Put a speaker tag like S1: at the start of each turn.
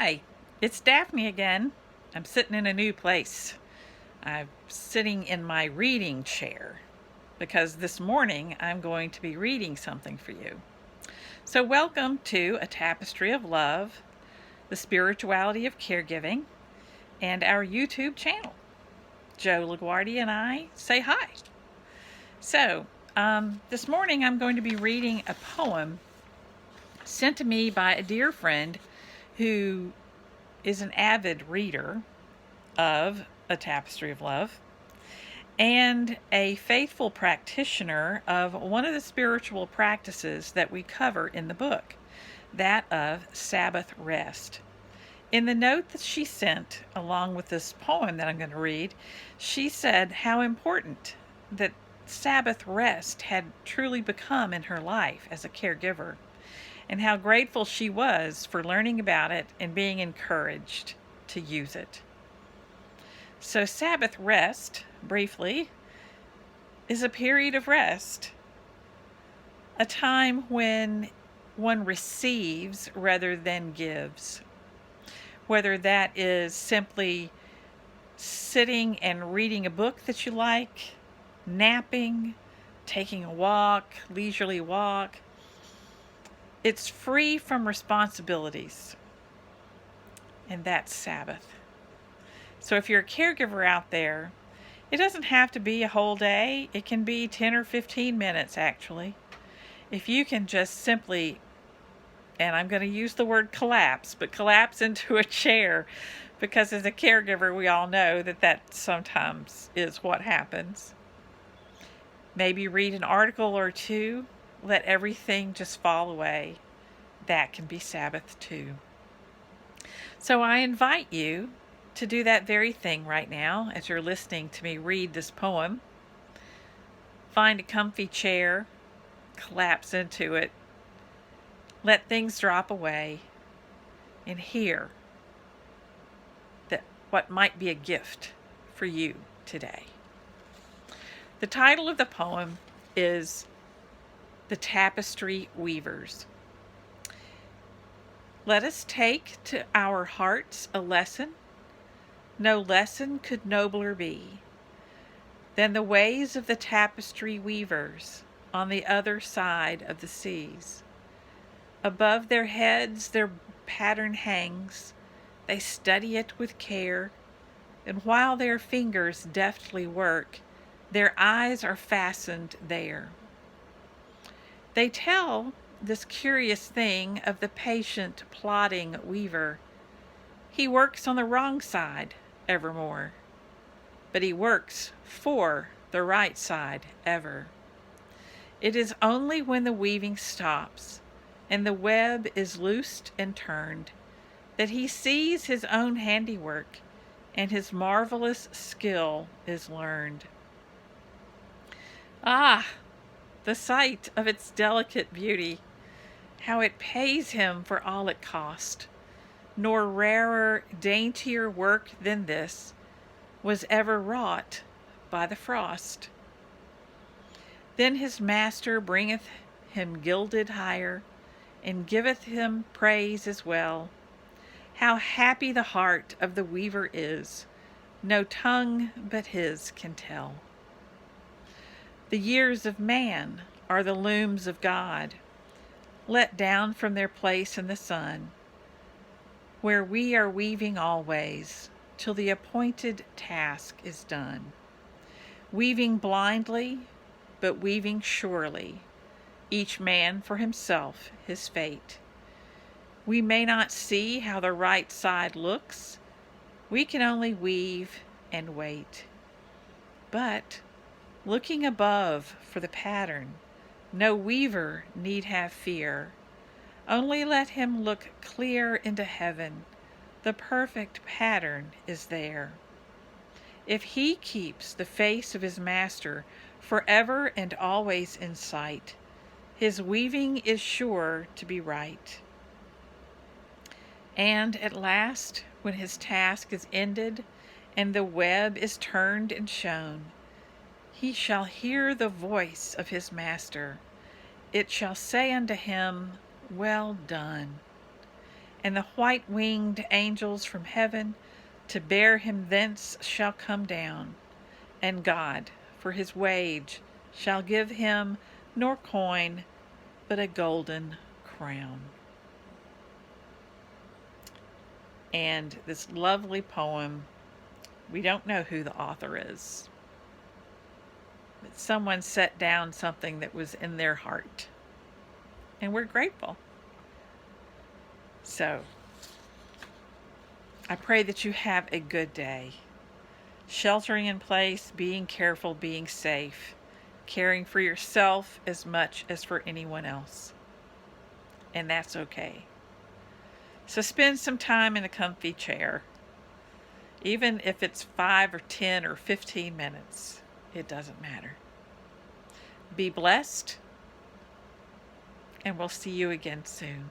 S1: Hi, it's Daphne again. I'm sitting in a new place. I'm sitting in my reading chair because this morning I'm going to be reading something for you. So, welcome to A Tapestry of Love, the spirituality of caregiving, and our YouTube channel. Joe LaGuardia and I say hi. So, this morning I'm going to be reading a poem sent to me by a dear friend who is an avid reader of A Tapestry of Love and a faithful practitioner of one of the spiritual practices that we cover in the book, that of Sabbath rest. In the note that she sent, along with this poem that I'm going to read, she said how important that Sabbath rest had truly become in her life as a caregiver, and how grateful she was for learning about it and being encouraged to use it. So, Sabbath rest, briefly, is a period of rest, a time when one receives rather than gives. Whether that is simply sitting and reading a book that you like, napping, taking a walk, leisurely walk. It's free from responsibilities, and that's Sabbath. So if you're a caregiver out there, it doesn't have to be a whole day. It can be 10 or 15 minutes, actually. If you can just simply, and I'm going to use the word collapse, but collapse into a chair, because as a caregiver, we all know that sometimes is what happens. Maybe read an article or two, let everything just fall away. That can be Sabbath too. So I invite you to do that very thing right now as you're listening to me read this poem. Find a comfy chair, collapse into it, let things drop away, and hear that what might be a gift for you today. The title of the poem is The Tapestry Weavers. Let us take to our hearts a lesson. No lesson could nobler be than the ways of the tapestry weavers on the other side of the seas. Above their heads their pattern hangs. They study it with care, and while their fingers deftly work, their eyes are fastened there. They tell this curious thing of the patient, plodding weaver. He works on the wrong side evermore, but he works for the right side ever. It is only when the weaving stops and the web is loosed and turned that he sees his own handiwork and his marvelous skill is learned. Ah, the sight of its delicate beauty, how it pays him for all it cost. Nor rarer, daintier work than this was ever wrought by the frost. Then his master bringeth him gilded hire, and giveth him praise as well. How happy the heart of the weaver is, no tongue but his can tell. The years of man are the looms of God, let down from their place in the sun, where we are weaving always, till the appointed task is done. Weaving blindly, but weaving surely, each man for himself his fate. We may not see how the right side looks, we can only weave and wait. But, looking above for the pattern, no weaver need have fear. Only let him look clear into heaven, the perfect pattern is there. If he keeps the face of his master forever and always in sight, his weaving is sure to be right. And at last, when his task is ended, and the web is turned and shown, he shall hear the voice of his master. It shall say unto him, Well done. And the white-winged angels from heaven to bear him thence shall come down. And God, for his wage, shall give him nor coin, but a golden crown. And this lovely poem, we don't know who the author is, but someone set down something that was in their heart. And we're grateful. So, I pray that you have a good day. Sheltering in place, being careful, being safe, caring for yourself as much as for anyone else. And that's okay. So spend some time in a comfy chair. Even if it's 5 or 10 or 15 minutes, it doesn't matter. Be blessed, and we'll see you again soon.